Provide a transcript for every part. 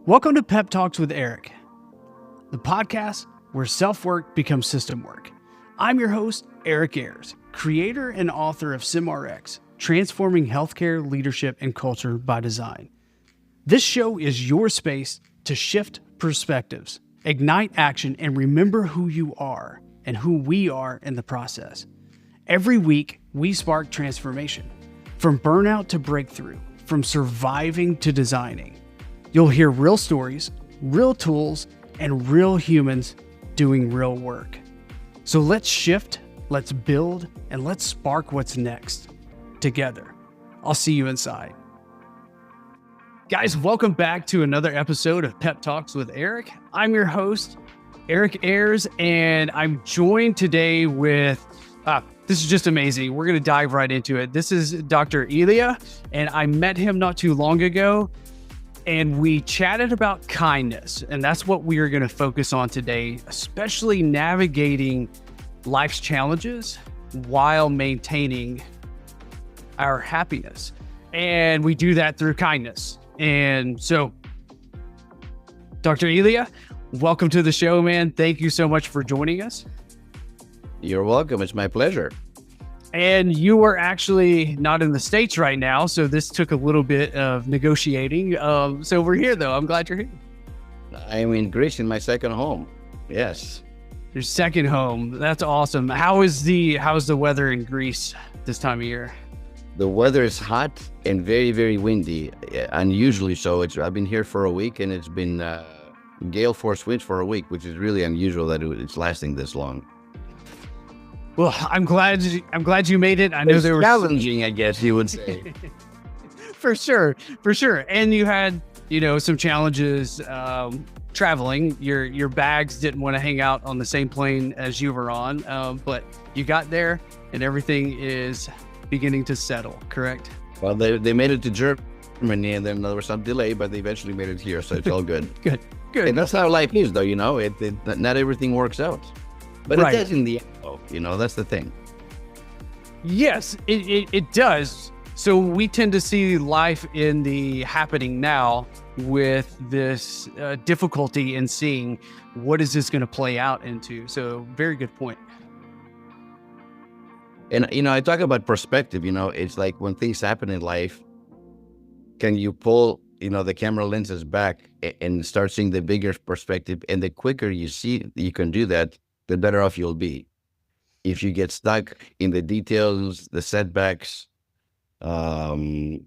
Welcome to Pep Talks with Eric, the podcast where self-work becomes system work. I'm your host, Eric Ayers, creator and author of SimRx, Transforming Healthcare, Leadership, and Culture by Design. This show is your space to shift perspectives, ignite action, and remember who you are and who we are in the process. Every week, we spark transformation, from burnout to breakthrough, from surviving to designing. You'll hear real stories, real tools, and real humans doing real work. So let's shift, let's build, and let's spark what's next together. I'll see you inside. Guys, welcome back to another episode of Pep Talks with Eric. I'm your host, Eric Ayers, and I'm joined today with, this is just amazing. We're going to dive right into it. This is Dr. Elia, and I met him not too long ago. And we chatted about kindness, and that's what we are going to focus on today, especially navigating life's challenges while maintaining our happiness. And we do that through kindness. And so, Dr. Elia, welcome to the show, man. Thank you so much for joining us. You're welcome. It's my pleasure. And you are actually not in the States right now, so this took a little bit of negotiating. So we're here, though. I'm glad you're here. I'm in Greece in my second home. Yes. Your second home. That's awesome. How's the weather in Greece this time of year? The weather is hot and very, very windy, unusually so. I've been here for a week, and it's been gale force winds for a week, which is really unusual that it's lasting this long. Well, I'm glad you made it. I know there was challenging, I guess you would say. For sure. And you had, some challenges traveling. Your bags didn't want to hang out on the same plane as you were on, but you got there and everything is beginning to settle, correct? Well, they made it to Germany, and then there was some delay, but they eventually made it here, so it's all good. Good. And that's how life is, though, not everything works out. But right. It does in the end, that's the thing. Yes, it does. So we tend to see life in the happening now with this difficulty in seeing what is this going to play out into. So very good point. And, I talk about perspective, it's like when things happen in life, can you pull, the camera lenses back and start seeing the bigger perspective? And the quicker you can do that, the better off you'll be. If you get stuck in the details, the setbacks, and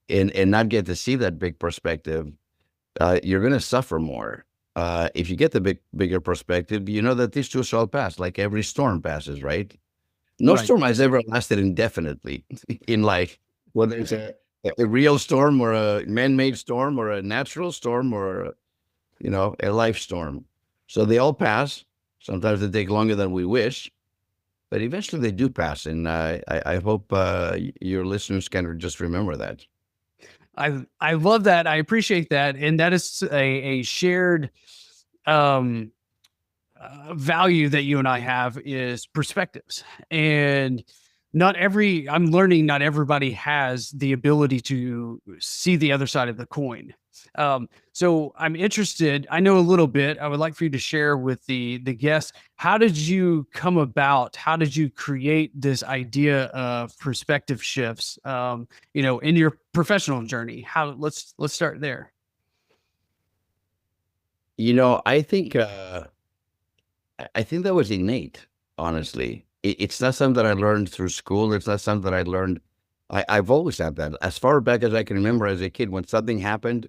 not get to see that big perspective, you're going to suffer more. If you get the bigger perspective, you know that these too shall pass, like every storm passes, right? No right. Storm has ever lasted indefinitely in life, whether it's a real storm or a man-made storm or a natural storm or, a life storm. So they all pass. Sometimes they take longer than we wish, but eventually they do pass. And I hope your listeners can just remember that. I love that. I appreciate that. And that is a shared value that you and I have is perspectives. And I'm learning not everybody has the ability to see the other side of the coin. So I'm interested, I know a little bit, I would like for you to share with the guests, how did you come about, how did you create this idea of perspective shifts, in your professional journey? Let's start there. I think that was innate, honestly. It's not something that I learned through school. It's not something that I learned. I've always had that. As far back as I can remember as a kid, when something happened,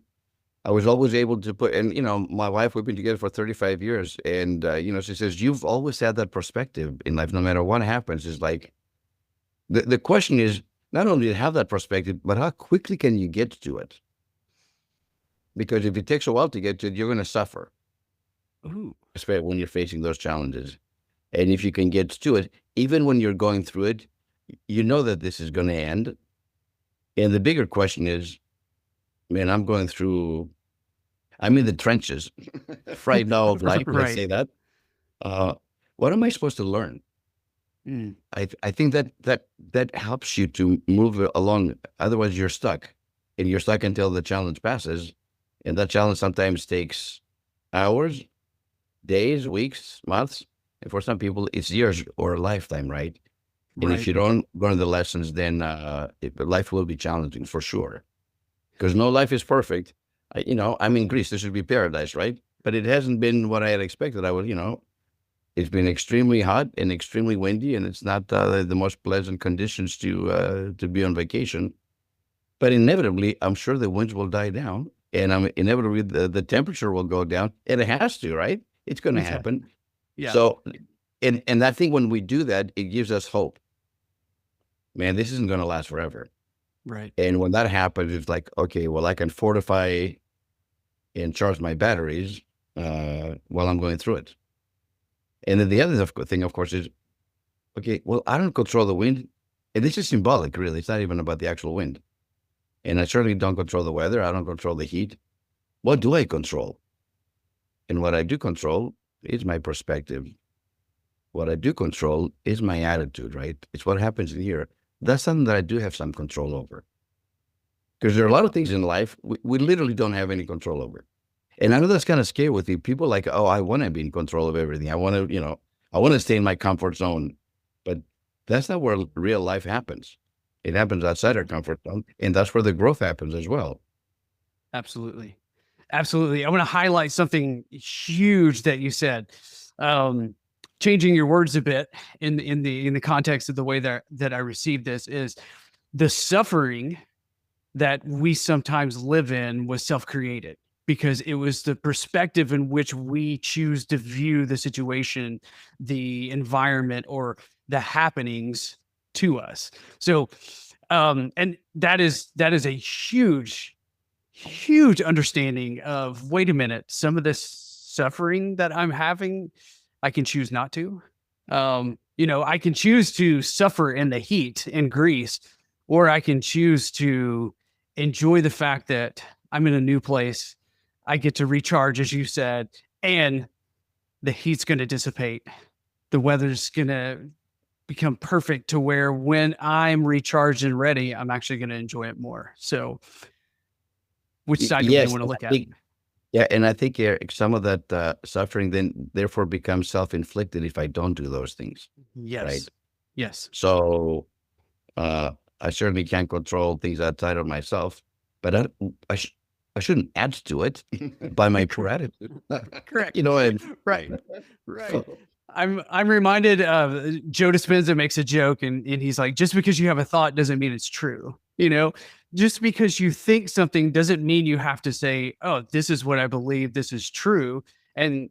I was always able to put, and, my wife, we've been together for 35 years. And, she says, you've always had that perspective in life, no matter what happens. Is like, the question is, not only to have that perspective, but how quickly can you get to it? Because if it takes a while to get to it, you're going to suffer. Ooh. Especially when you're facing those challenges. And if you can get to it, even when you're going through it, you know that this is going to end. And the bigger question is, man, I'm in the trenches right now of life, right. Let's say that. What am I supposed to learn? I think that helps you to move along. Otherwise, you're stuck. And you're stuck until the challenge passes. And that challenge sometimes takes hours, days, weeks, months. And for some people, it's years or a lifetime, right? And if Right. you don't learn the lessons, then life will be challenging for sure. Because no life is perfect. I'm in Greece. This should be paradise, right? But it hasn't been what I had expected. It's been extremely hot and extremely windy, and it's not the most pleasant conditions to be on vacation. But inevitably, I'm sure the winds will die down, and inevitably the temperature will go down, and it has to, right? It's going to Okay. happen. Yeah. So, and I think when we do that, it gives us hope. Man, this isn't going to last forever. Right. And when that happens, it's like, okay, well, I can fortify and charge my batteries while I'm going through it. And then the other thing, of course, is, okay, well, I don't control the wind. And this is symbolic, really. It's not even about the actual wind. And I certainly don't control the weather. I don't control the heat. What do I control? And what I do control is my perspective. What I do control is my attitude, right? It's what happens in here. That's something that I do have some control over. Because there are a lot of things in life we literally don't have any control over. And I know that's kind of scary with you. People like, oh, I want to be in control of everything. I want to, I want to stay in my comfort zone. But that's not where real life happens. It happens outside our comfort zone. And that's where the growth happens as well. Absolutely. Absolutely. I want to highlight something huge that you said. Changing your words a bit in the context of the way that I received this is the suffering that we sometimes live in was self-created because it was the perspective in which we choose to view the situation, the environment, or the happenings to us. So, and that is a huge understanding of, wait a minute, some of this suffering that I'm having, I can choose not to. I can choose to suffer in the heat in Greece, or I can choose to enjoy the fact that I'm in a new place. I get to recharge, as you said, and the heat's going to dissipate. The weather's going to become perfect to where when I'm recharged and ready, I'm actually going to enjoy it more. So, which side do we Yes. want to look at? Yeah. And I think some of that suffering then therefore becomes self-inflicted if I don't do those things. Yes. Right. Yes. So I certainly can't control things outside of myself, but I shouldn't add to it by my poor attitude. Correct. Right. So, I'm reminded of Joe Dispenza makes a joke and he's like, just because you have a thought doesn't mean it's true. Just because you think something doesn't mean you have to say, oh, this is what I believe, this is true. And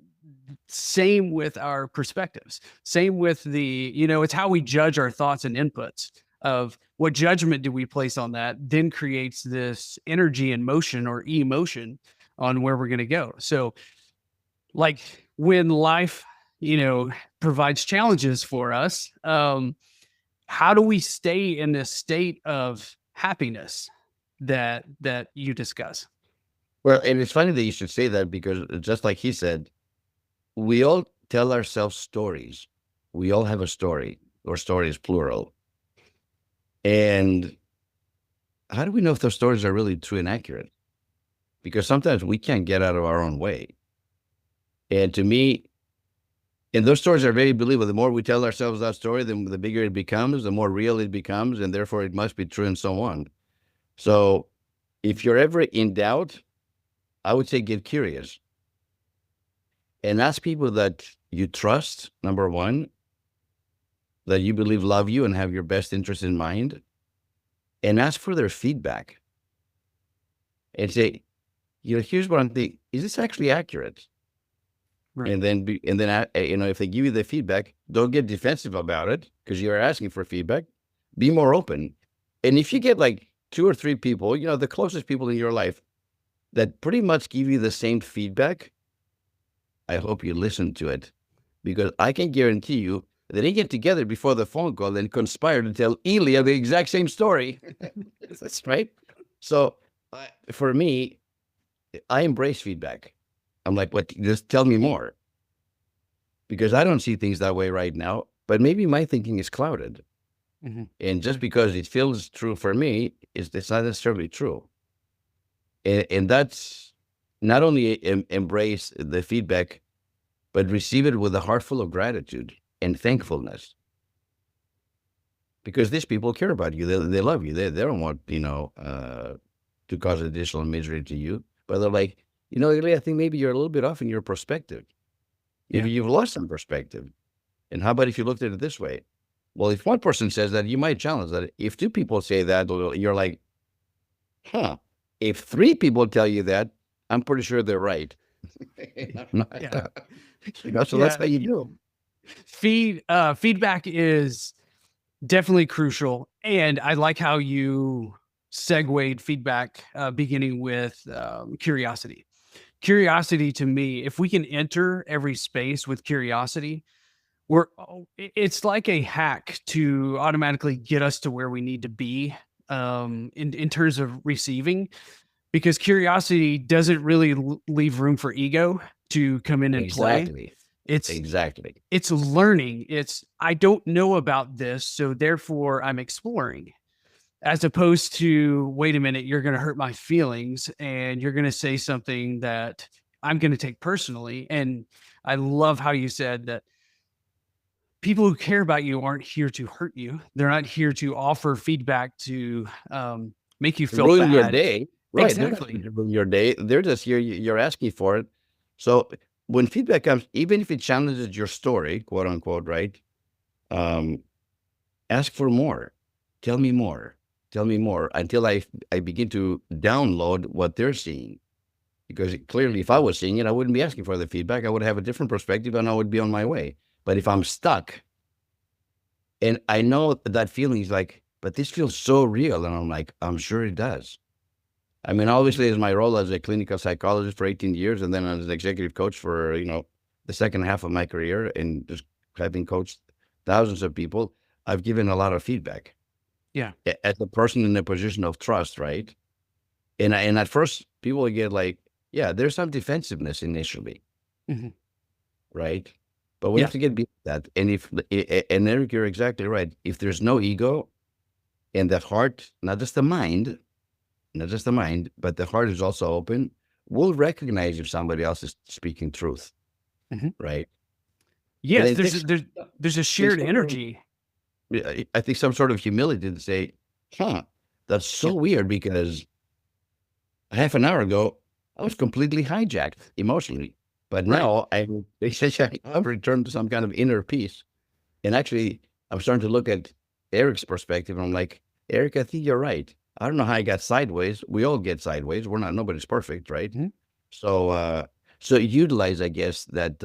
same with our perspectives. Same with it's how we judge our thoughts and inputs of what judgment do we place on that, then creates this energy and motion or emotion on where we're going to go. So, like when life, provides challenges for us, how do we stay in this state of happiness that you discuss? well, and it's funny that you should say that because just like he said, we all tell ourselves stories. We all have a story, or stories plural. And how do we know if those stories are really true and accurate? Because sometimes we can't get out of our own way. And to me, and those stories are very believable. The more we tell ourselves that story, the bigger it becomes, the more real it becomes, and therefore it must be true and so on. So if you're ever in doubt, I would say get curious and ask people that you trust, number one, that you believe love you and have your best interest in mind, and ask for their feedback and say, here's what I'm thinking. Is this actually accurate? Right. And then, if they give you the feedback, don't get defensive about it because you're asking for feedback. Be more open. And if you get like 2 or 3 people, the closest people in your life that pretty much give you the same feedback, I hope you listen to it, because I can guarantee you that they get together before the phone call and conspire to tell Elia the exact same story. That's right. So for me, I embrace feedback. I'm like, what? Just tell me more. Because I don't see things that way right now, but maybe my thinking is clouded. Mm-hmm. And just because it feels true for me, it's not necessarily true. And that's not only embrace the feedback, but receive it with a heart full of gratitude and thankfulness. Because these people care about you. They love you. They don't want, to cause additional misery to you. But they're like, Elia, I think maybe you're a little bit off in your perspective. Yeah. Maybe you've lost some perspective. And how about if you looked at it this way? Well, if one person says that, you might challenge that. If two people say that, you're like, huh. If three people tell you that, I'm pretty sure they're right. Yeah. So that's how you do. Feedback is definitely crucial. And I like how you segued feedback, beginning with curiosity. Curiosity, to me, if we can enter every space with curiosity, it's like a hack to automatically get us to where we need to be, in terms of receiving, because curiosity doesn't really leave room for ego to come in and play. Exactly. It's Exactly. it's learning. It's, I don't know about this, so therefore I'm exploring. As opposed to, wait a minute, you're going to hurt my feelings and you're going to say something that I'm going to take personally. And I love how you said that people who care about you aren't here to hurt you. They're not here to offer feedback to make you feel Ruin your bad. day. Right. Exactly. They're not ruin your day. They're just here. You're asking for it. So when feedback comes, even if it challenges your story, quote unquote, right? Ask for more. Tell me more. Tell me more until I begin to download what they're seeing. Because clearly, if I was seeing it, I wouldn't be asking for the feedback. I would have a different perspective and I would be on my way. But if I'm stuck and I know that feeling is like, but this feels so real. And I'm like, I'm sure it does. I mean, obviously, as my role as a clinical psychologist for 18 years and then as an executive coach for, the second half of my career, and just having coached thousands of people, I've given a lot of feedback. Yeah. As a person in a position of trust, right? And at first, people would get like, yeah, there's some defensiveness initially, Mhm. right? But we have to get beyond that. And Eric, you're exactly right. If there's no ego and the heart, not just the mind, but the heart is also open, we'll recognize if somebody else is speaking truth, Mhm. right? Yes, And it there's a shared takes energy. I think some sort of humility to say, that's so weird because half an hour ago, I was completely hijacked emotionally. But now I've returned to some kind of inner peace. And actually, I'm starting to look at Eric's perspective. And I'm like, Eric, I think you're right. I don't know how I got sideways. We all get sideways. Nobody's perfect, right? Mhm. So utilize, I guess, that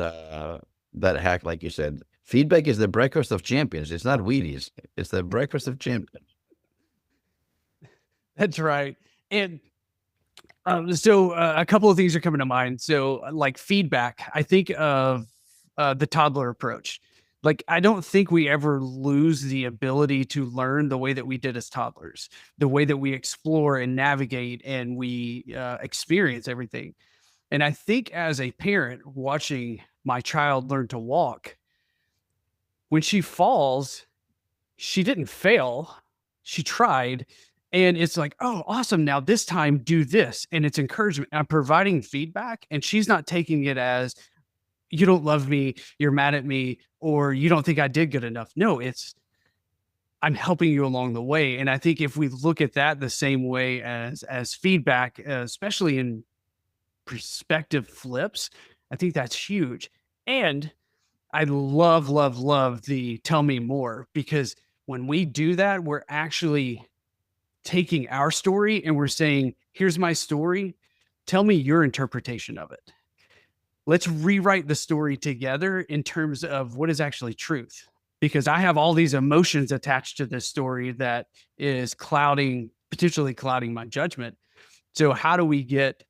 hack, like you said. Feedback is the breakfast of champions. It's not Wheaties. It's the breakfast of champions. That's right. And so a couple of things are coming to mind. So like feedback, I think of the toddler approach. Like, I don't think we ever lose the ability to learn the way that we did as toddlers, the way that we explore and navigate and we experience everything. And I think as a parent watching my child learn to walk, when she falls, she didn't fail. She tried. And it's like, oh, awesome. Now this time do this. And it's encouragement. I'm providing feedback and she's not taking it as, you don't love me, you're mad at me, or you don't think I did good enough. No, it's, I'm helping you along the way. And I think if we look at that the same way as feedback, especially in perspective flips, I think that's huge. And I love, love, love the tell me more, because when we do that, we're actually taking our story and we're saying, here's my story. Tell me your interpretation of it. Let's rewrite the story together in terms of what is actually truth. Because I have all these emotions attached to this story that is potentially clouding my judgment. So how do we get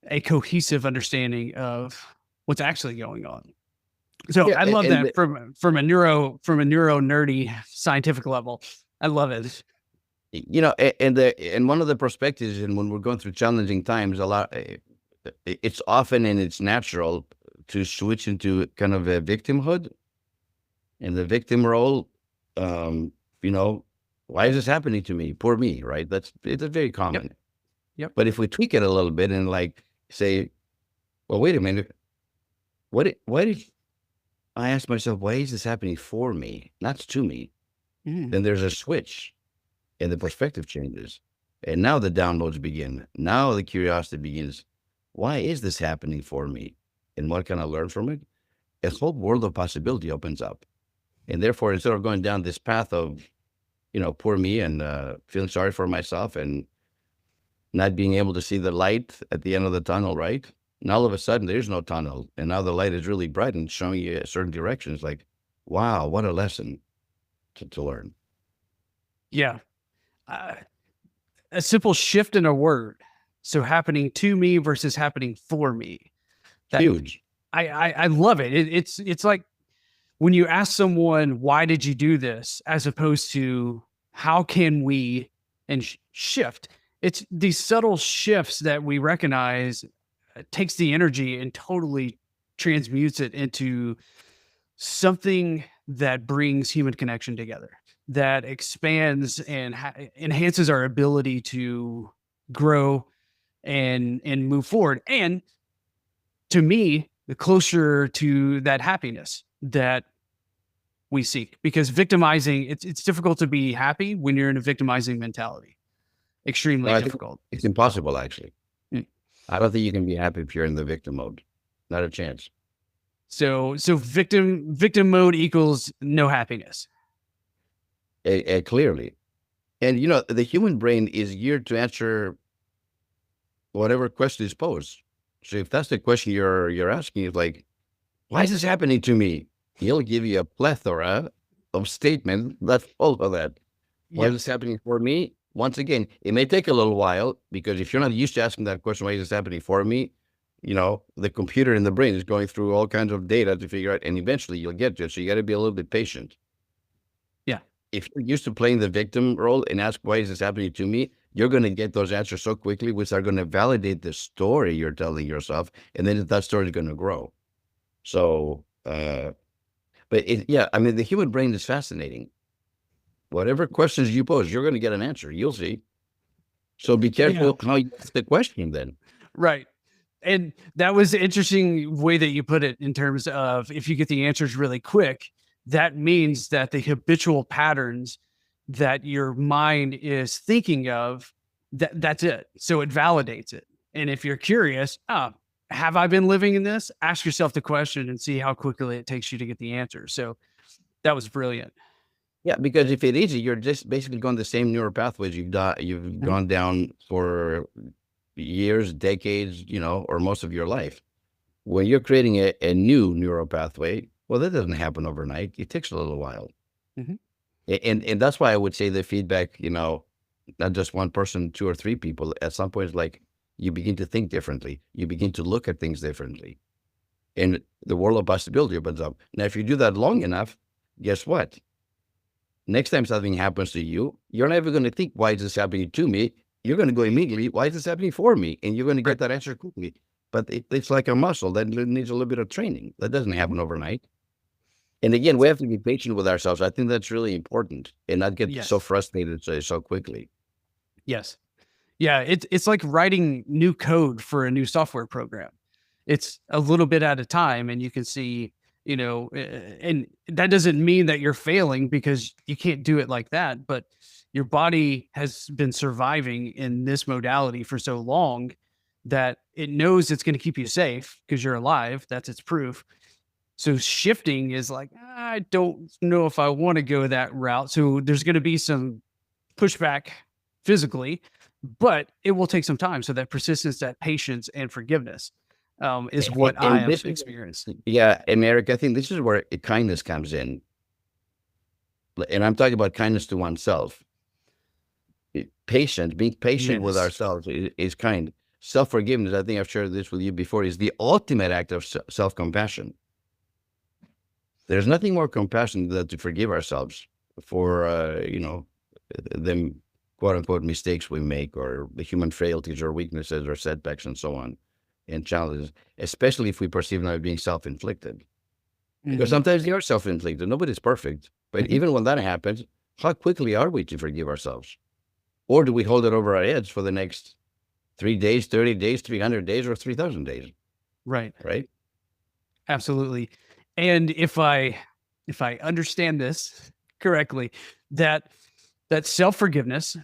a cohesive understanding of what's actually going on? So I love that from a neuro nerdy scientific level. I love it. And one of the perspectives, and when we're going through challenging times, it's often and it's natural to switch into kind of a victimhood and the victim role. Why is this happening to me? Poor me, right? It's very common. Yep. But if we tweak it a little bit and like, say, well, wait a minute. Why did I ask myself, why is this happening for me, not to me? Mm. Then there's a switch and the perspective changes. And now the downloads begin. Now the curiosity begins. Why is this happening for me? And what can I learn from it? A whole world of possibility opens up. And therefore, instead of going down this path of, poor me and feeling sorry for myself and not being able to see the light at the end of the tunnel, right? And all of a sudden, there's no tunnel. And now the light is really bright and showing you a certain direction. It's like, wow, what a lesson to learn. Yeah. A simple shift in a word. So happening to me versus happening for me. That, Huge. I love it. It's like when you ask someone, why did you do this? As opposed to how can we shift. It's these subtle shifts that we recognize takes the energy and totally transmutes it into something that brings human connection together, that expands and enhances our ability to grow and move forward. And to me, the closer to that happiness that we seek, because victimizing, it's difficult to be happy when you're in a victimizing mentality. Extremely difficult. It's impossible, actually. Mm. I don't think you can be happy if you're in the victim mode. Not a chance. So victim mode equals no happiness. Clearly. And, the human brain is geared to answer whatever question is posed. So if that's the question you're asking, it's like, why is this happening to me? He'll give you a plethora of statements that's full of that. Why is this happening for me? Once again, it may take a little while, because if you're not used to asking that question, why is this happening for me? The computer in the brain is going through all kinds of data to figure out, and eventually you'll get to it. So you got to be a little bit patient. Yeah. If you're used to playing the victim role and ask, why is this happening to me? You're going to get those answers so quickly, which are going to validate the story you're telling yourself. And then that story is going to grow. So, the human brain is fascinating. Whatever questions you pose, you're going to get an answer. You'll see. So be careful how you ask the question then. Right. And that was an interesting way that you put it, in terms of, if you get the answers really quick, that means that the habitual patterns that your mind is thinking of, that's it. So it validates it. And if you're curious, have I been living in this? Ask yourself the question and see how quickly it takes you to get the answer. So that was brilliant. Yeah, because if it is, you're just basically going the same neural pathways you've gone down for years, decades, or most of your life. When you're creating a new neural pathway, well, that doesn't happen overnight. It takes a little while. Mm-hmm. And that's why I would say the feedback, not just one person, 2 or 3 people, at some point, it's like you begin to think differently. You begin to look at things differently. And the world of possibility opens up. Now, if you do that long enough, guess what? Next time something happens to you, you're never going to think, why is this happening to me? You're going to go immediately, why is this happening for me? And you're going to get that answer quickly. But it's like a muscle that needs a little bit of training. That doesn't happen overnight. And again, we have to be patient with ourselves. I think that's really important, and not get so frustrated so quickly. Yes. Yeah. It's like writing new code for a new software program. It's a little bit at a time, and you can see, and that doesn't mean that you're failing, because you can't do it like that. But your body has been surviving in this modality for so long that it knows it's going to keep you safe because you're alive. That's its proof. So shifting is like, I don't know if I want to go that route. So there's going to be some pushback physically, but it will take some time. So that persistence, that patience, and forgiveness is what I have experienced. Yeah. And Eric, I think this is where kindness comes in. And I'm talking about kindness to oneself. Being patient with ourselves is kind. Self-forgiveness, I think I've shared this with you before, is the ultimate act of self-compassion. There's nothing more compassionate than to forgive ourselves for, the quote unquote mistakes we make, or the human frailties or weaknesses or setbacks and so on, and challenges, especially if we perceive them as being self-inflicted. Mm-hmm. Because sometimes they are self-inflicted. Nobody's perfect. But even when that happens, how quickly are we to forgive ourselves? Or do we hold it over our heads for the next 3 days, 30 days, 300 days, or 3,000 days, Right. right? Absolutely. And if I understand this correctly, that self-forgiveness,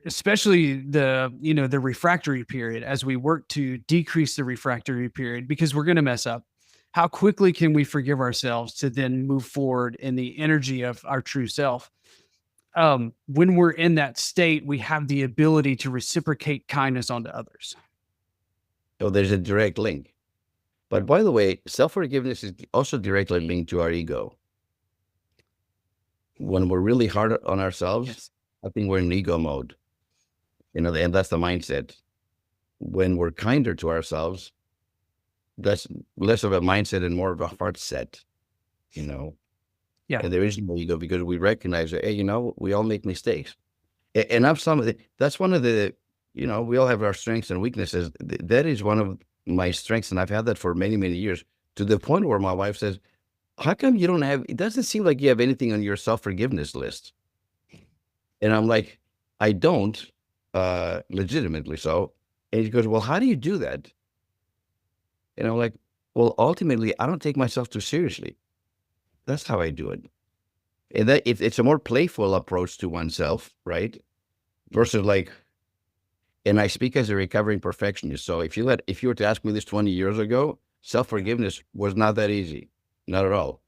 especially the refractory period, as we work to decrease the refractory period because we're going to mess up, how quickly can we forgive ourselves to then move forward in the energy of our true self? When we're in that state, we have the ability to reciprocate kindness onto others. So there's a direct link. But by the way, self-forgiveness is also directly linked to our ego. When we're really hard on ourselves, Yes. I think we're in ego mode, and that's the mindset. When we're kinder to ourselves, that's less of a mindset and more of a heart set, Yeah. and there is no ego because we recognize that, hey, we all make mistakes. And that's one of the, we all have our strengths and weaknesses. That is one of my strengths, and I've had that for many, many years, to the point where my wife says, how come you don't have, it doesn't seem like you have anything on your self-forgiveness list. And I'm like, I don't, legitimately so. And she goes, well, how do you do that? And I'm like, well, ultimately, I don't take myself too seriously. That's how I do it. And that it's a more playful approach to oneself, right? Versus like, and I speak as a recovering perfectionist. So if you were to ask me this 20 years ago, self-forgiveness was not that easy, not at all,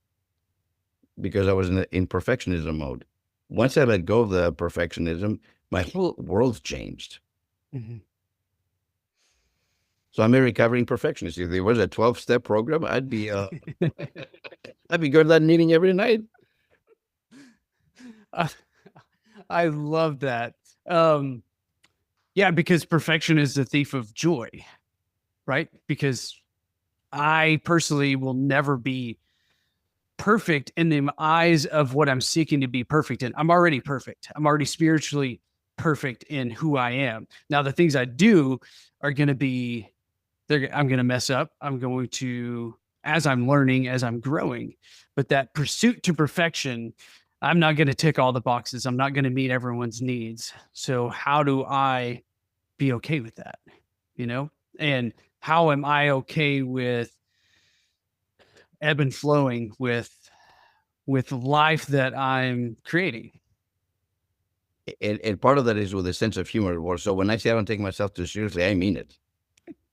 because I was in perfectionism mode. Once I let go of the perfectionism, my whole world changed. Mm-hmm. So I'm a recovering perfectionist. If there was a 12-step program, I'd be going to that meeting every night. I love that. Yeah, because perfection is the thief of joy, right? Because I personally will never be perfect in the eyes of what I'm seeking to be perfect in. I'm already perfect. I'm already spiritually perfect in who I am. Now, the things I do are going to be, I'm going to mess up. I'm going to, as I'm learning, as I'm growing. But that pursuit to perfection, I'm not going to tick all the boxes. I'm not going to meet everyone's needs. So how do I be okay with that? And how am I okay with ebb and flowing with life that I'm creating? And part of that is with a sense of humor. So when I say I don't take myself too seriously, I mean it.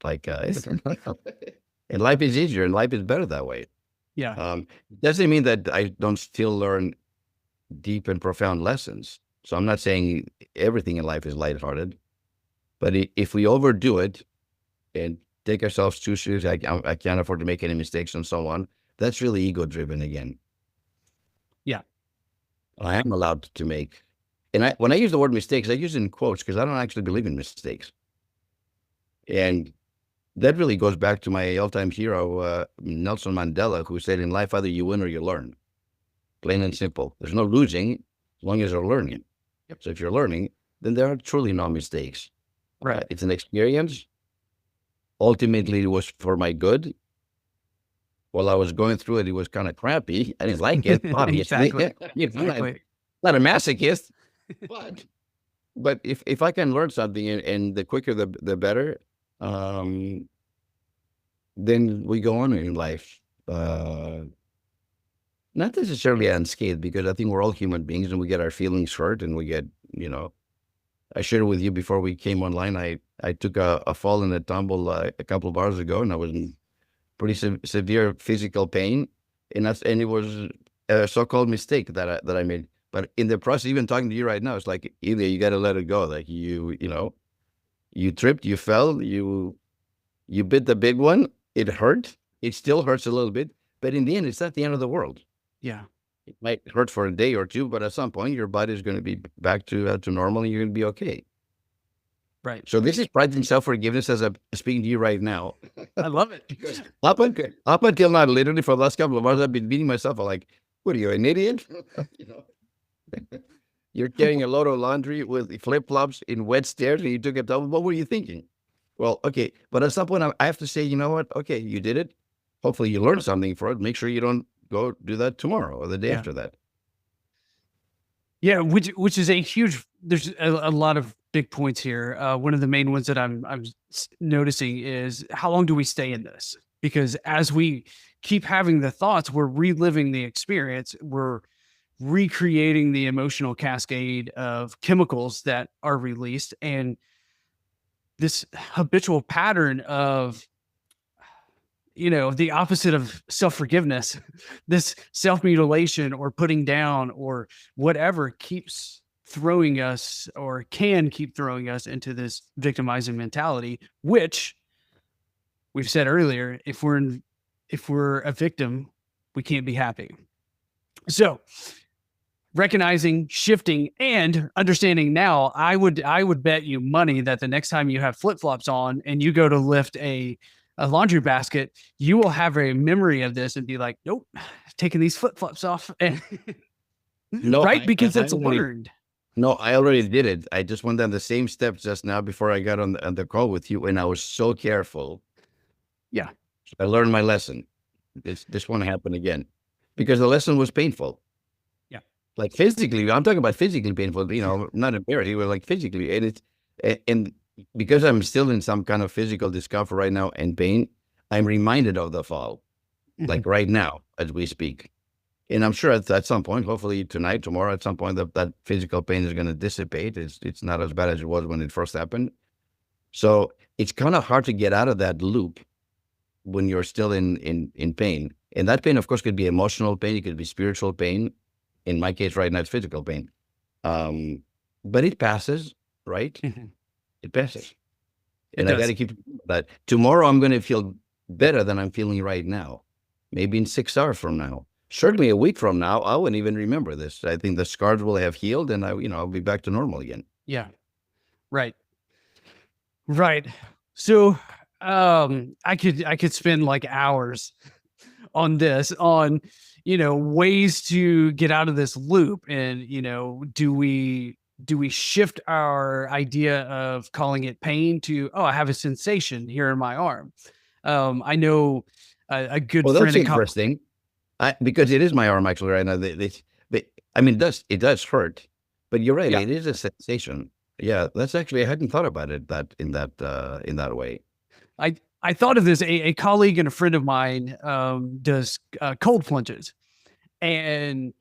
Like, and life is easier and life is better that way. Yeah. Doesn't mean that I don't still learn deep and profound lessons. So I'm not saying everything in life is lighthearted, but if we overdo it and take ourselves too seriously, I can't afford to make any mistakes and so on, that's really ego driven again. Yeah. I am allowed to make, and when I use the word mistakes, I use it in quotes because I don't actually believe in mistakes. And that really goes back to my all-time hero, Nelson Mandela, who said, in life, either you win or you learn. Plain and simple. There's no losing as long as you're learning. Yep. So if you're learning, then there are truly no mistakes. Right. It's an experience. Ultimately, it was for my good. While I was going through it, it was kind of crappy. I didn't like it, obviously. Exactly. Exactly. Not a masochist. But if I can learn something, and the quicker the better, then we go on in life. Not necessarily unscathed, because I think we're all human beings and we get our feelings hurt and we get, I shared with you before we came online, I took a fall and a tumble a couple of hours ago, and I was in pretty severe physical pain. And it was a so-called mistake that I made. But in the process, even talking to you right now, it's like, Elia, you got to let it go. Like you tripped, you fell, you bit the big one. It hurt. It still hurts a little bit, but in the end, it's not the end of the world. Yeah. It might hurt for a day or two, but at some point, your body is going to be back to normal, and you're going to be okay. Right. So this is pride and self-forgiveness as I'm speaking to you right now. I love it. Up until now, literally for the last couple of hours, I've been beating myself. I'm like, what are you, an idiot? You're carrying a load of laundry with flip-flops in wet stairs, and you took a tumble. What were you thinking? Well, okay. But at some point, I have to say, you know what? Okay, you did it. Hopefully you learned something for it. Make sure you don't go do that tomorrow or the day after that. Yeah, which is a huge, there's a lot of big points here. One of the main ones that I'm noticing is how long do we stay in this? Because as we keep having the thoughts, we're reliving the experience. We're recreating the emotional cascade of chemicals that are released, and this habitual pattern of, the opposite of self-forgiveness, this self-mutilation or putting down or whatever keeps throwing us, or can keep throwing us, into this victimizing mentality, which we've said earlier, if we're a victim, we can't be happy. So recognizing, shifting, and understanding now, I would bet you money that the next time you have flip-flops on and you go to lift a laundry basket, you will have a memory of this and be like, nope, taking these flip-flops off. And No, right? Because I it's already, learned. no, I already did it. I just went down the same steps just now before I got on the call with you, and I was so careful. Yeah. I learned my lesson. This won't happen again, because the lesson was painful. Yeah. Like physically, I'm talking about physically painful. Not embarrassing, but like physically, and because I'm still in some kind of physical discomfort right now and pain, I'm reminded of the fall, like right now as we speak. And I'm sure at some point, hopefully tonight, tomorrow, at some point, that physical pain is going to dissipate. It's not as bad as it was when it first happened. So it's kind of hard to get out of that loop when you're still in pain. And that pain, of course, could be emotional pain. It could be spiritual pain. In my case right now, it's physical pain. But it passes, right? It passes. And I got to keep that. Tomorrow, I'm going to feel better than I'm feeling right now. Maybe in 6 hours from now. Certainly a week from now, I wouldn't even remember this. I think the scars will have healed, and I'll be back to normal again. Yeah. Right. Right. So, I could spend like hours on this, on, ways to get out of this loop. And, do we shift our idea of calling it pain to, oh, I have a sensation here in my arm. I know a good Well, friend. that's interesting. Because it is my arm actually right now. I mean, it does hurt, but you're right. Yeah. It is a sensation. Yeah, that's actually, I hadn't thought about it in that way. I thought of this. A colleague and a friend of mine does cold plunges, and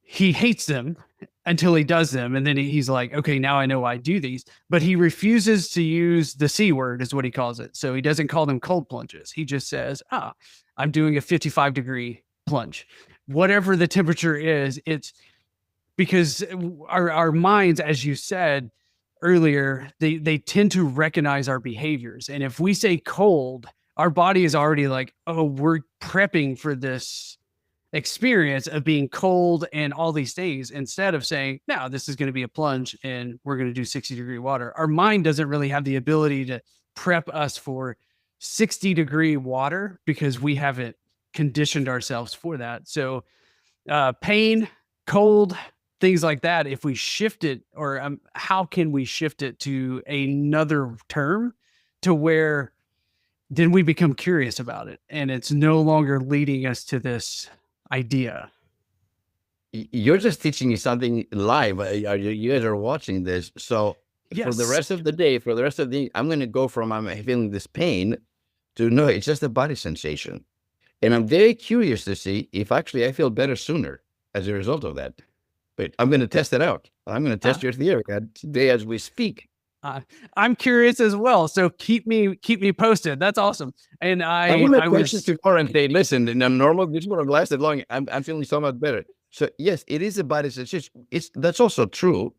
he hates them until he does them. And then he's like, okay, now I know I do these, but he refuses to use the C word, is what he calls it. So he doesn't call them cold plunges. He just says, I'm doing a 55-degree plunge. Whatever the temperature is, it's because our minds, as you said earlier, they tend to recognize our behaviors. And if we say cold, our body is already like, oh, we're prepping for this experience of being cold and all these things, instead of saying, no, this is going to be a plunge and we're going to do 60-degree water. Our mind doesn't really have the ability to prep us for 60-degree water because we haven't conditioned ourselves for that. So pain, cold, things like that, if we shift it, or how can we shift it to another term to where then we become curious about it and it's no longer leading us to this idea. You're just teaching me something live. You guys are watching this. So for the rest of the day, I'm going to go from I'm feeling this pain to no, it's just a body sensation. And I'm very curious to see if actually I feel better sooner as a result of that. But I'm going to test it out. I'm going to test your theory today as we speak. I'm curious as well. So keep me posted. That's awesome. And I was tomorrow and say, listen, in a normal, this would have lasted long. I'm feeling so much better. So yes, it is a body sensation. That's also true.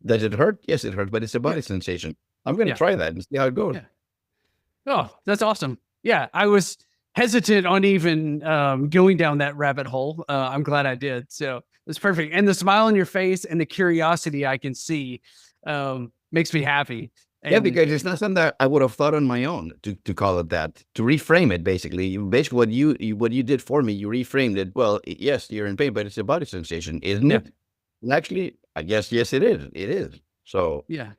Does it hurt? Yes, it hurts, but it's a body sensation. I'm going to try that and see how it goes. Yeah. Oh, that's awesome. Yeah, I was hesitant on even going down that rabbit hole. I'm glad I did. So it's perfect. And the smile on your face and the curiosity I can see makes me happy. And because it's not something that I would have thought on my own to call it that, to reframe it. Basically, what you did for me, you reframed it. Well, yes, you're in pain, but it's a body sensation, isn't it? And actually, I guess yes, it is. It is. So yeah,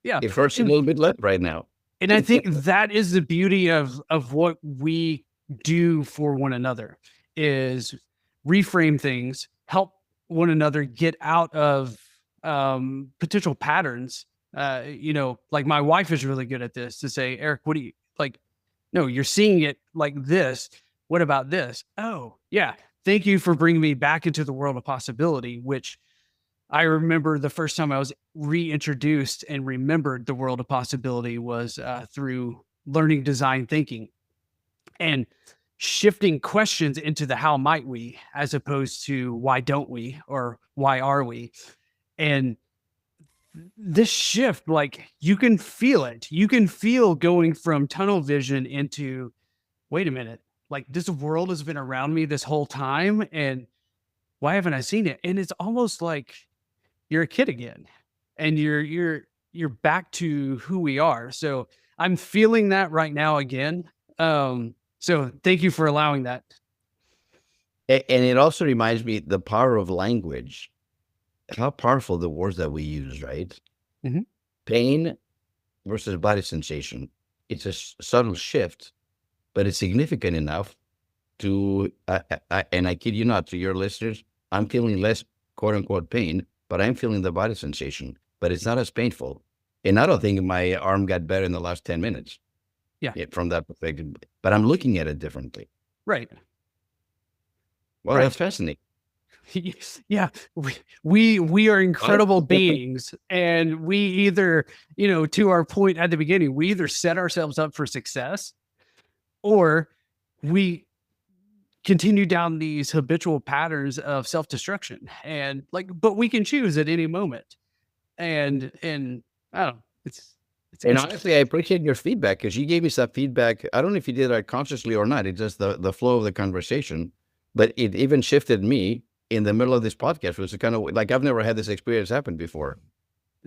it hurts a little bit less right now. And I think that is the beauty of what we do for one another, is reframe things, help one another get out of potential patterns Like my wife is really good at this to say, Eric, what do you like? No, you're seeing it like this. What about this? Oh, yeah. Thank you for bringing me back into the world of possibility, which I remember the first time I was reintroduced and remembered the world of possibility was through learning design thinking and shifting questions into the how might we, as opposed to why don't we or why are we. And this shift, like you can feel it. You can feel going from tunnel vision into, wait a minute, like this world has been around me this whole time. And why haven't I seen it? And it's almost like you're a kid again and you're back to who we are. So I'm feeling that right now again. So thank you for allowing that. And it also reminds me the power of language, how powerful the words that we use, right? Mhm. Pain versus body sensation. It's a subtle shift, but it's significant enough to, and I kid you not, to your listeners, I'm feeling less quote unquote pain, but I'm feeling the body sensation, but it's not as painful. And I don't think my arm got better in the last 10 minutes. Yeah. From that perspective, but I'm looking at it differently. Right. Well, Right. that's fascinating. Yeah, we are incredible beings, and we either, to our point at the beginning, we either set ourselves up for success or we continue down these habitual patterns of self-destruction. And but we can choose at any moment. And I don't know, And honestly, I appreciate your feedback because you gave me some feedback. I don't know if you did that consciously or not. It's just the flow of the conversation, but it even shifted me in the middle of this podcast, which is kind of like I've never had this experience happen before.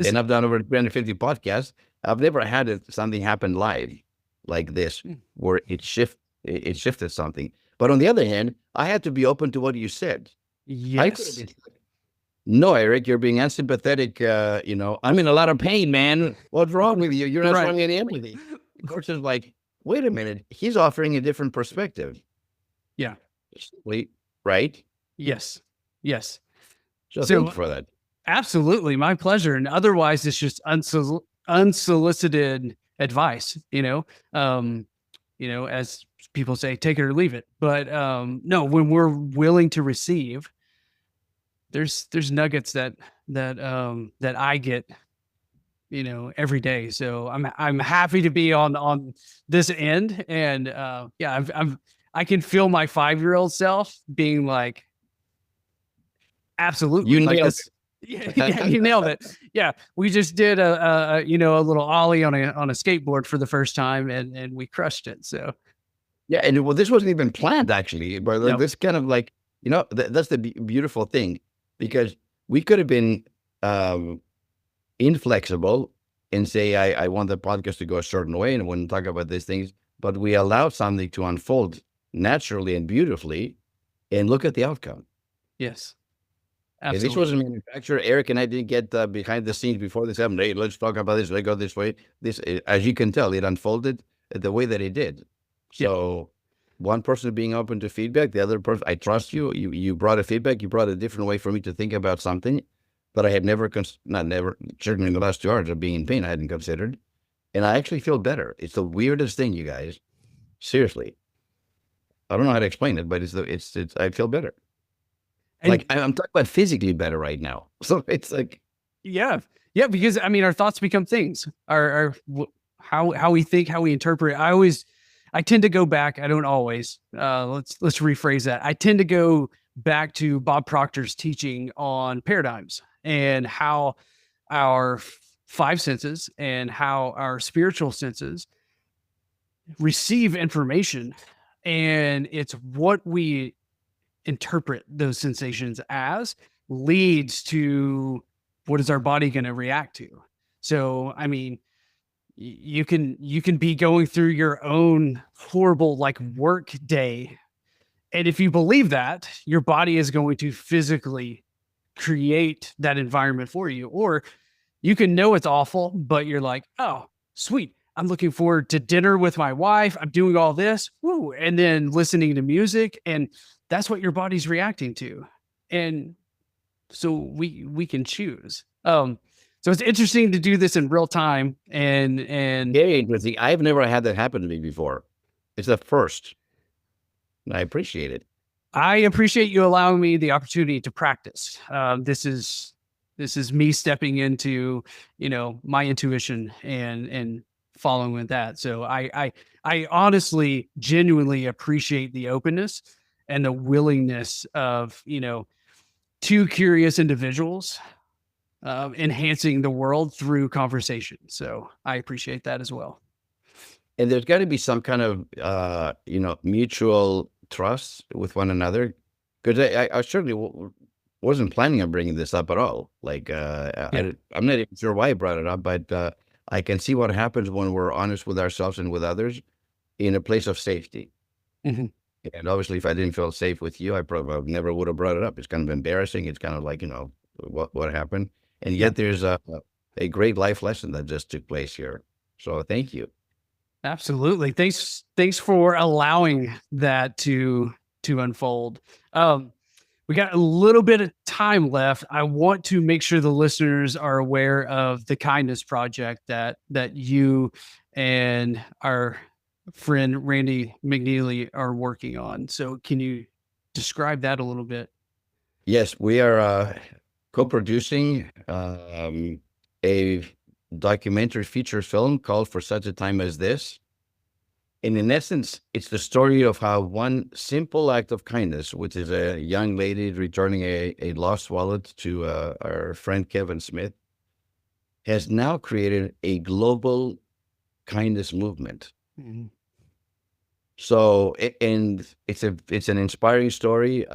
And I've done over 350 podcasts. I've never had something happen live like this, where it shifted something. But on the other hand, I had to be open to what you said. I could have Yes. been, no, Eric, you're being unsympathetic. I'm in a lot of pain, man. What's wrong with you? You're not Right. showing any empathy. Versus like, wait a minute, he's offering a different perspective. Yeah. Right? Yes. Yes. So thank you for that. Absolutely, my pleasure. And otherwise, it's just unsolicited advice. As people say, take it or leave it. But no, when we're willing to receive, there's nuggets that I get, every day. So I'm happy to be on this end, and yeah, I can feel my 5-year-old self being like, absolutely, You like nailed this. Yeah, you nailed it. Yeah, we just did a little ollie on a skateboard for the first time, and we crushed it. So yeah, and well, this wasn't even planned actually, but like, no. this kind of like, that's the beautiful thing, because we could have been inflexible and say, I want the podcast to go a certain way and I wouldn't talk about these things, but we allowed something to unfold naturally and beautifully, and look at the outcome. Yes. If this wasn't manufactured, Eric and I didn't get behind the scenes before this happened. Hey, let's talk about this. Let's go this way. As you can tell, it unfolded the way that it did. So one person being open to feedback, the other person, I trust you. You brought a feedback. You brought a different way for me to think about something that I had never, certainly in the last 2 hours of being in pain, I hadn't considered. And I actually feel better. It's the weirdest thing, you guys. Seriously. I don't know how to explain it, but I feel better. And like I'm talking about physically better right now. So it's like, yeah, because our thoughts become things. Our how we think, how we interpret. I tend to go back. I don't always. Let's rephrase that. I tend to go back to Bob Proctor's teaching on paradigms and how our 5 senses and how our spiritual senses receive information, and it's what we interpret those sensations as leads to what is our body going to react to. So, you can be going through your own horrible work day, and if you believe that, your body is going to physically create that environment for you. Or you can know it's awful, but you're like, oh, sweet, I'm looking forward to dinner with my wife. I'm doing all this, woo, and then listening to music, and that's what your body's reacting to. And so we can choose. So it's interesting to do this in real time and Very interesting. I've never had that happen to me before. It's the first. And I appreciate it. I appreciate you allowing me the opportunity to practice. This is me stepping into, my intuition and following with that. So I honestly, genuinely appreciate the openness and the willingness of, two curious individuals enhancing the world through conversation. So I appreciate that as well. And there's got to be some kind of, mutual trust with one another. Because I certainly wasn't planning on bringing this up at all. Like, Yeah. I'm not even sure why I brought it up, but I can see what happens when we're honest with ourselves and with others in a place of safety. Mhm. And obviously, if I didn't feel safe with you, I probably never would have brought it up. It's kind of embarrassing. It's kind of like, what happened. And Yeah. yet there's a great life lesson that just took place here. So thank you. Absolutely. Thanks for allowing that to unfold. We got a little bit of time left. I want to make sure the listeners are aware of the kindness project that you and our friend Randy McNeely are working on. So can you describe that a little bit? Yes, we are co-producing a documentary feature film called For Such a Time as This. And in essence, it's the story of how one simple act of kindness, which is a young lady returning a lost wallet to our friend Kevin Smith, has now created a global kindness movement. Mhm. So, and it's an inspiring story.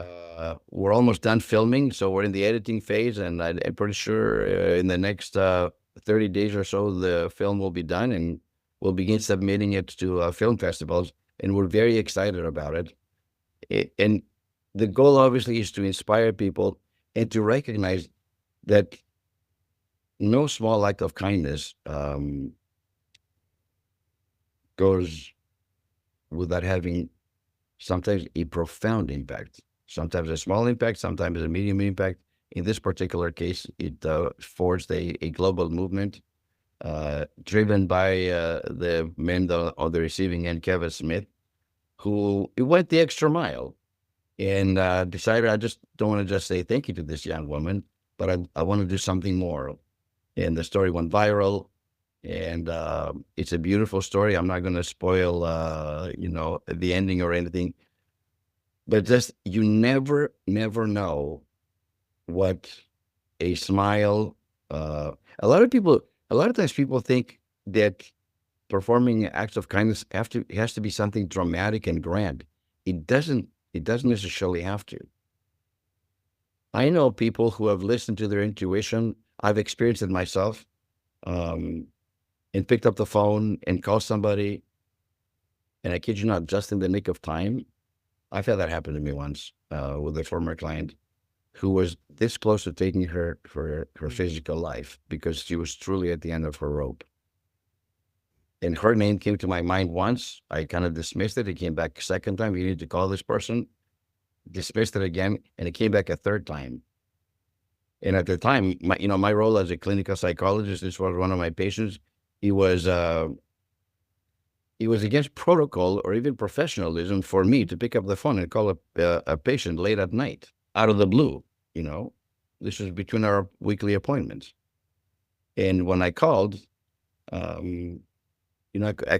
We're almost done filming, so we're in the editing phase, and I'm pretty sure in the next 30 days or so, the film will be done, and we'll begin submitting it to film festivals, and we're very excited about it. And the goal, obviously, is to inspire people and to recognize that no small act of kindness goes without having sometimes a profound impact, sometimes a small impact, sometimes a medium impact. In this particular case, it forged a global movement driven by the men on the receiving end, Kevin Smith, who went the extra mile and decided, I just don't want to just say thank you to this young woman, but I want to do something more. And the story went viral. And it's a beautiful story. I'm not going to spoil, the ending or anything, but just you never know what a smile. A lot of times people think that performing acts of kindness has to be something dramatic and grand. It doesn't. It doesn't necessarily have to. I know people who have listened to their intuition. I've experienced it myself. And picked up the phone and called somebody, and I kid you not, just in the nick of time. I've had that happen to me once with a former client who was this close to taking her for her physical life because she was truly at the end of her rope. And her name came to my mind once. I kind of dismissed it. It came back a second time. You need to call this person. Dismissed it again, and it came back a third time. And at the time, my role as a clinical psychologist, this was one of my patients. He was against protocol or even professionalism for me to pick up the phone and call a patient late at night out of the blue. This was between our weekly appointments. And when I called, I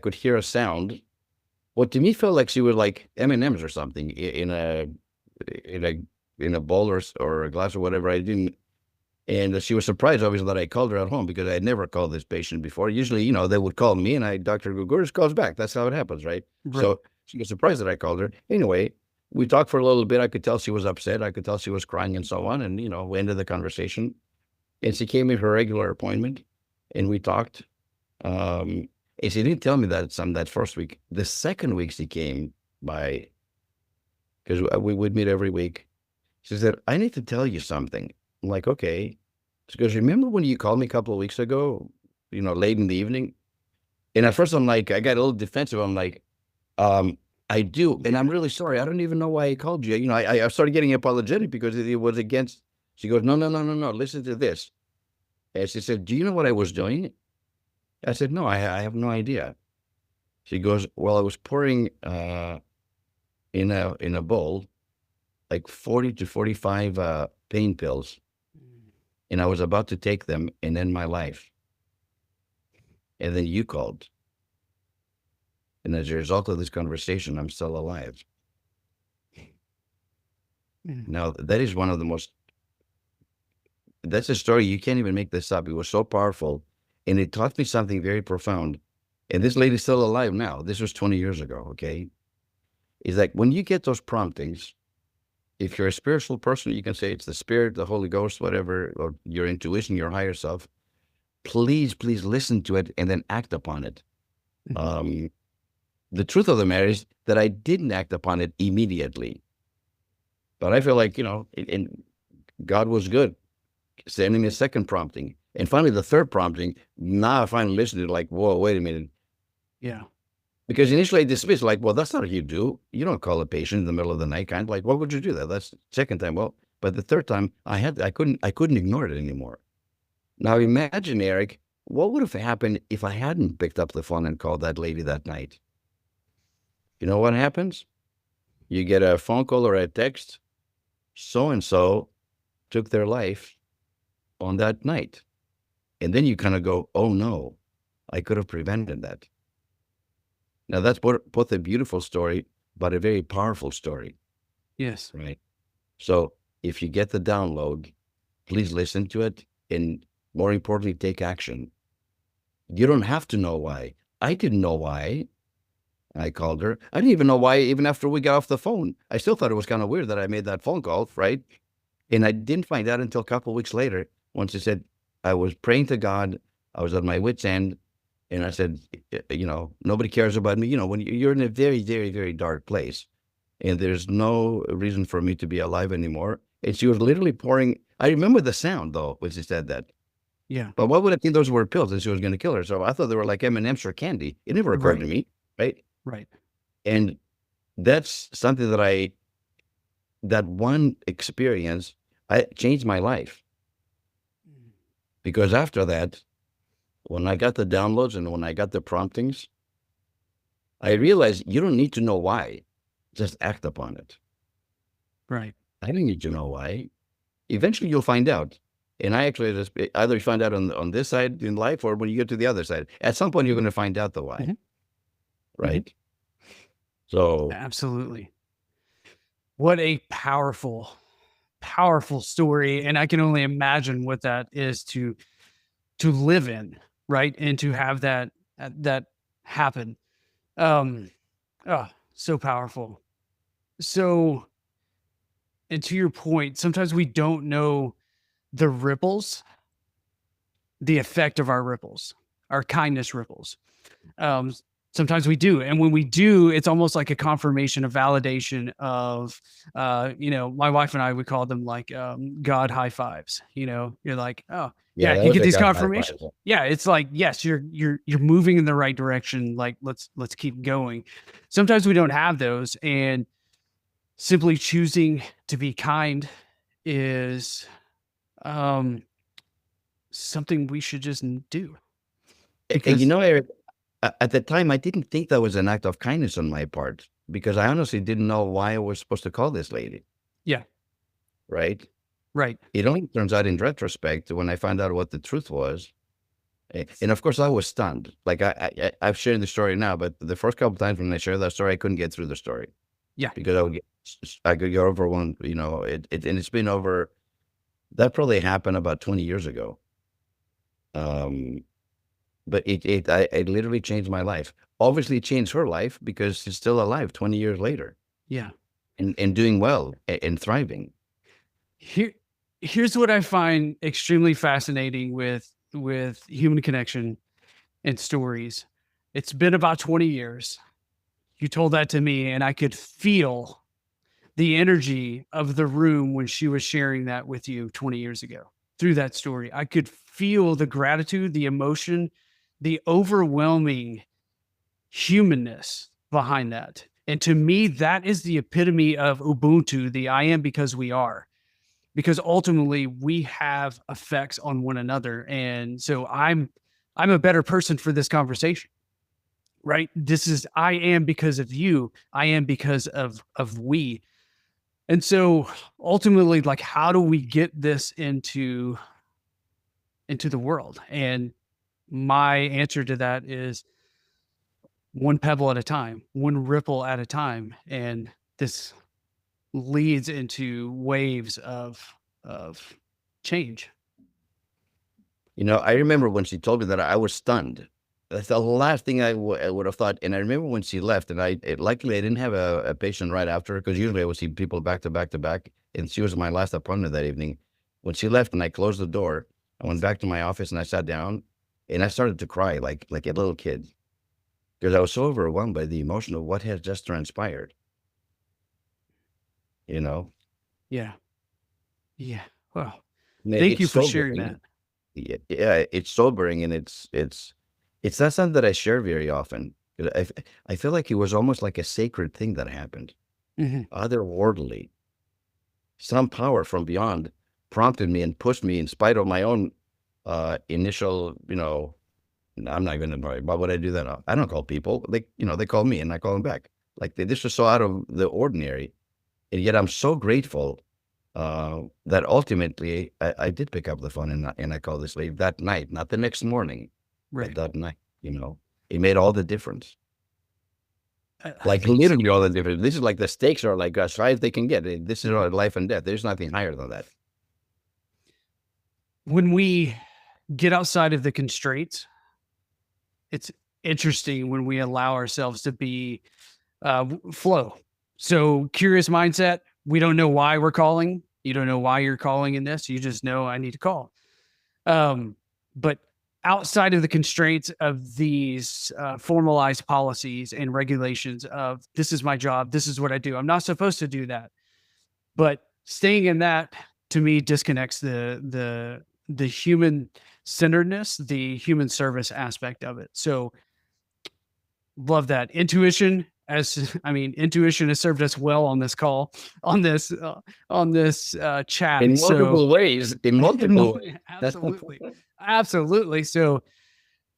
could hear a sound. What to me felt like she was like M&Ms or something in a bowl or a glass or whatever. I didn't. And she was surprised, obviously, that I called her at home because I had never called this patient before. Usually, they would call me and Dr. Gourgouris calls back. That's how it happens, right? Right. So she was surprised that I called her. Anyway, we talked for a little bit. I could tell she was upset. I could tell she was crying and so on. And, we ended the conversation. And she came in her regular appointment and we talked. And she didn't tell me that first week. The second week she came by, because we would meet every week. She said, I need to tell you something. I'm like, okay. She goes, remember when you called me a couple of weeks ago, late in the evening? And at first I'm like, I got a little defensive. I'm like, I do. And I'm really sorry. I don't even know why I called you. I started getting apologetic because it was against. She goes, no. Listen to this. And she said, "Do you know what I was doing?" I said, "No, I have no idea." She goes, "Well, I was pouring in a bowl like 40 to 45 pain pills, and I was about to take them and end my life. And then you called. And as a result of this conversation, I'm still alive." Now, that is one of the most, that's a story, you can't even make this up. It was so powerful. And it taught me something very profound. And this lady's still alive now. This was 20 years ago, okay? Is like when you get those promptings, if you're a spiritual person, you can say it's the Spirit, the Holy Ghost, whatever, or your intuition, your higher self. Please listen to it and then act upon it. The truth of the matter is that I didn't act upon it immediately. But I feel like, and God was good, sending me a second prompting. And finally, the third prompting, now I finally listened to like, whoa, wait a minute. Yeah. Because initially I dismissed, like, well, that's not what you do. You don't call a patient in the middle of the night, kind of like, what would you do that? That's the second time. Well, but the third time I couldn't ignore it anymore. Now imagine, Eric, what would have happened if I hadn't picked up the phone and called that lady that night? You know what happens? You get a phone call or a text, so-and-so took their life on that night. And then you kind of go, oh no, I could have prevented that. Now that's both a beautiful story, but a very powerful story. Yes. Right. So if you get the download, please listen to it. And more importantly, take action. You don't have to know why. I didn't know why I called her. I didn't even know why, even after we got off the phone. I still thought it was kind of weird that I made that phone call, right? And I didn't find out until a couple of weeks later, once I said, I was praying to God, I was at my wit's end, and I said, nobody cares about me. When you're in a very, very, very dark place, and there's no reason for me to be alive anymore. And she was literally pouring, I remember the sound, though, when she said that. Yeah. But what would I think those were pills and she was going to kill her? So I thought they were like M&M's or candy. It never occurred to me, right? Right. And that's something that one experience, I changed my life. Because after that, when I got the downloads and when I got the promptings, I realized you don't need to know why, just act upon it. Right. I didn't need to know why. Eventually you'll find out. And I actually just either find out on this side in life or when you get to the other side. At some point, you're going to find out the why. Mm-hmm. Right? Mm-hmm. So. Absolutely. What a powerful, powerful story. And I can only imagine what that is to live in, right? And to have that happen. So powerful. So, and to your point, sometimes we don't know the ripples, the effect of our ripples, our kindness ripples. Sometimes we do. And when we do, it's almost like a confirmation, a validation of, my wife and I would call them like God high fives. You're like, oh, yeah, you get these confirmations. Yeah, it's like, yes, you're moving in the right direction. Like, let's keep going. Sometimes we don't have those. And simply choosing to be kind is something we should just do. Because, Eric, at the time, I didn't think that was an act of kindness on my part because I honestly didn't know why I was supposed to call this lady. Yeah. Right? Right. It only turns out in retrospect when I found out what the truth was. And of course, I was stunned. Like I've shared the story now, but the first couple of times when I shared that story, I couldn't get through the story. Yeah. Because I could get overwhelmed, and it's been over, that probably happened about 20 years ago. But it literally changed my life. Obviously, it changed her life because she's still alive 20 years later. Yeah. And doing well and thriving. Here's what I find extremely fascinating with human connection and stories. It's been about 20 years. You told that to me, and I could feel the energy of the room when she was sharing that with you 20 years ago through that story. I could feel the gratitude, the emotion, the overwhelming humanness behind that. And to me, that is the epitome of Ubuntu, the I am because we are. because ultimately we have effects on one another. And so I'm a better person for this conversation, right? I am because of you. I am because of we. And so ultimately, like, how do we get this into the world? And my answer to that is one pebble at a time, one ripple at a time. And this leads into waves of change. I remember when she told me that, I was stunned. That's the last thing I would have thought. And I remember when she left, and luckily I didn't have a patient right after her, because usually I would see people back to back to back. And she was my last appointment that evening. When she left and I closed the door, I went back to my office and I sat down and I started to cry like a little kid, because I was so overwhelmed by the emotion of what has just transpired. You know, Yeah. Yeah. Well, And thank you it's for sharing sobering. that. Yeah, it's sobering, and it's not something that I share very often. I feel like it was almost like a sacred thing that happened, Mhm. otherworldly. Some power from beyond prompted me and pushed me in spite of my own initial, I'm not even annoyed. Why would I do that? I don't call people. They call me and I call them back. Like, this was so out of the ordinary, and yet I'm so grateful that ultimately I did pick up the phone, and I called this lady that night, not the next morning, but Right. that night. It made all the difference. I Like, think so. literally all the difference. This is like, the stakes are like as high as they can get. This is life and death. There's nothing higher than that. When we get outside of the constraints, it's interesting when we allow ourselves to be flow. So curious mindset. We don't know why we're calling. You don't know why you're calling in this. You just know I need to call. But outside of the constraints of these formalized policies and regulations of this is my job, this is what I do. I'm not supposed to do that. But staying in that, to me, disconnects the human centeredness, the human service aspect of it. So love that intuition. Intuition has served us well on this call, on this chat. In So multiple ways. In multiple ways. absolutely, absolutely. So,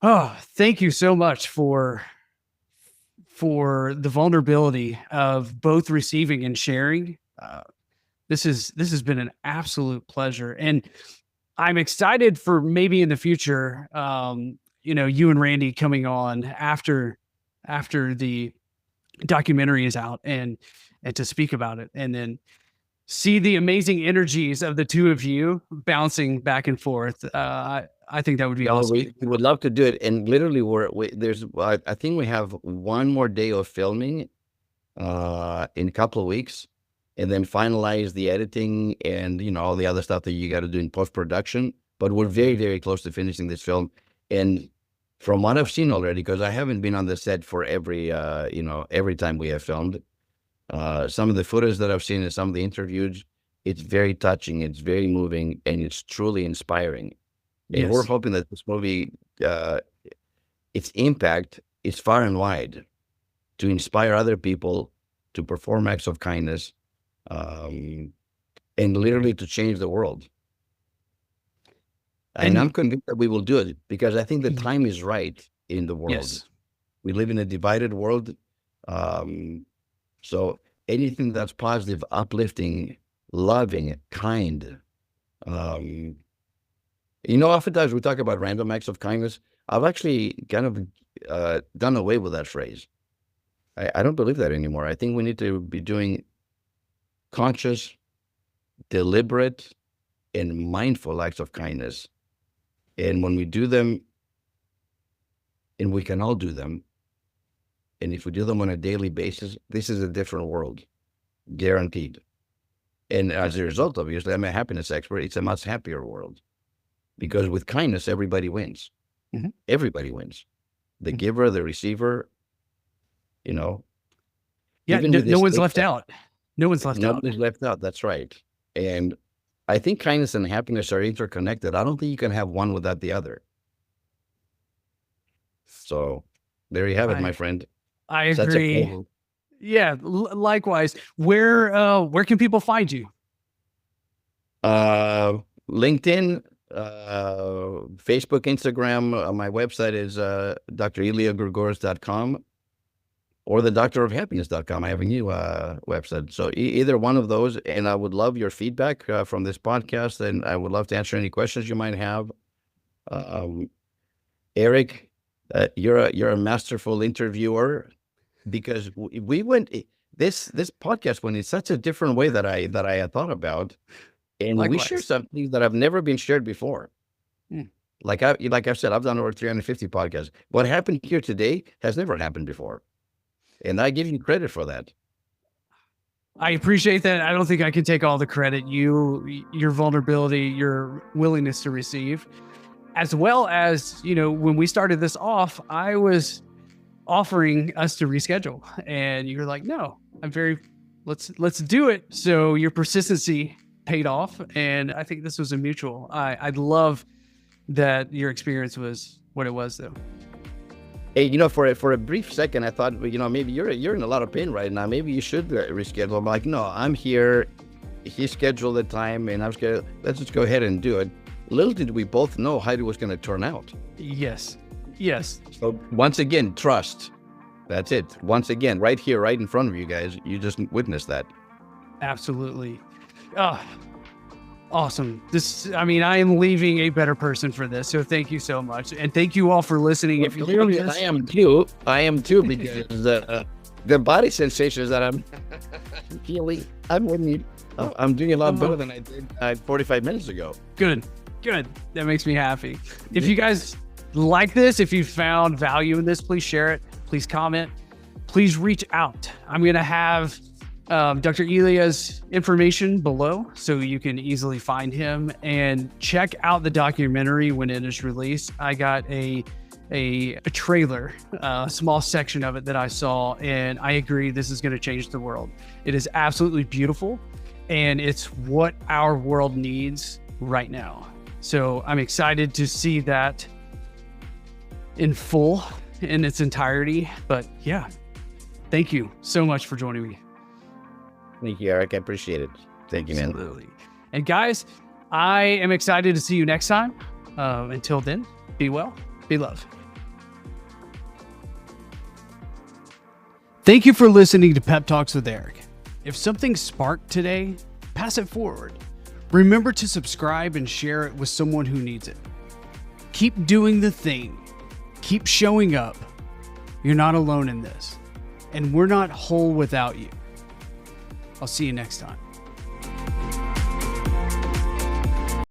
thank you so much for the vulnerability of both receiving and sharing. This has been an absolute pleasure, and I'm excited for maybe in the future, you and Randy coming on after the documentary is out, and to speak about it, and then see the amazing energies of the two of you bouncing back and forth. I think that would be No, awesome. we would love to do it. And literally, I think we have one more day of filming in a couple of weeks, and then finalize the editing and all the other stuff that you got to do in post-production. But we're very, very close to finishing this film. And from what I've seen already, because I haven't been on the set for every time we have filmed, some of the footage that I've seen and some of the interviews, it's very touching, it's very moving, and it's truly inspiring. And we're Yes. hoping that this movie, its impact is far and wide, to inspire other people to perform acts of kindness, and literally to change the world. And I'm And convinced that we will do it, because I think the time is right in the world. yes. We live in a divided world. So anything that's positive, uplifting, loving, kind. Oftentimes we talk about random acts of kindness. I've actually kind of done away with that phrase. I don't believe that anymore. I think we need to be doing conscious, deliberate, and mindful acts of kindness. And when we do them, and we can all do them, and if we do them on a daily basis, this is a different world, guaranteed. And as a result, obviously, I'm a happiness expert. It's a much happier world, because with kindness, everybody wins. Mhm. Everybody wins. The Mhm. giver, the receiver, you know, Yeah. even No, with no this one's thing, left out. No one's left out. nobody's left out. That's right. And I think kindness and happiness are interconnected. I don't think you can have one without the other. So there you have it, my I friend. I Such a agree. pleasure. Yeah. Likewise. Where can people find you? LinkedIn, Facebook, Instagram. My website is dreliagourgouris.com or the doctorofhappiness.com. I have a new website. So either one of those. And I would love your feedback from this podcast, and I would love to answer any questions you might have. Eric, you're a masterful interviewer, because we went this podcast went in such a different way that I had thought about, and we share something that have never been shared before. Like I've said, I've done over 350 podcasts. What happened here today has never happened before, and I give you credit for that. I appreciate that. I don't think I can take all the credit. Your vulnerability, your willingness to receive, as well as, when we started this off, I was offering us to reschedule, and you're like, no, let's do it. So your persistency paid off, and I think this was a mutual. I'd love that your experience was what it was, though. Hey, for a brief second, I thought, maybe you're in a lot of pain right now. Maybe you should reschedule. I'm like, no, I'm here. He scheduled the time, and I'm scared. Let's just go ahead and do it. Little did we both know how it was going to turn out. Yes. So once again, trust. That's it. Once again, right here, right in front of you guys, you just witnessed that. Absolutely. Oh, awesome. I am leaving a better person for this. So thank you so much. And thank you all for listening. If you're I am too, because the body sensations that I'm feeling, I'm doing a lot better than I did 45 minutes ago. Good. That makes me happy. If you guys like this, if you found value in this, please share it. Please comment. Please reach out. I'm going to have Dr. Elia's information below, so you can easily find him, and check out the documentary when it is released. I got a trailer, a small section of it that I saw, and I agree, this is going to change the world. It is absolutely beautiful, and it's what our world needs right now. So I'm excited to see that in full, in its entirety. But yeah, thank you so much for joining me. Thank you, Eric. I appreciate it. Thank you, man. Absolutely. And guys, I am excited to see you next time. Until then, be well, be loved. Thank you for listening to Pep Talks with Eric. If something sparked today, pass it forward. Remember to subscribe and share it with someone who needs it. Keep doing the thing. Keep showing up. You're not alone in this. And we're not whole without you. I'll see you next time.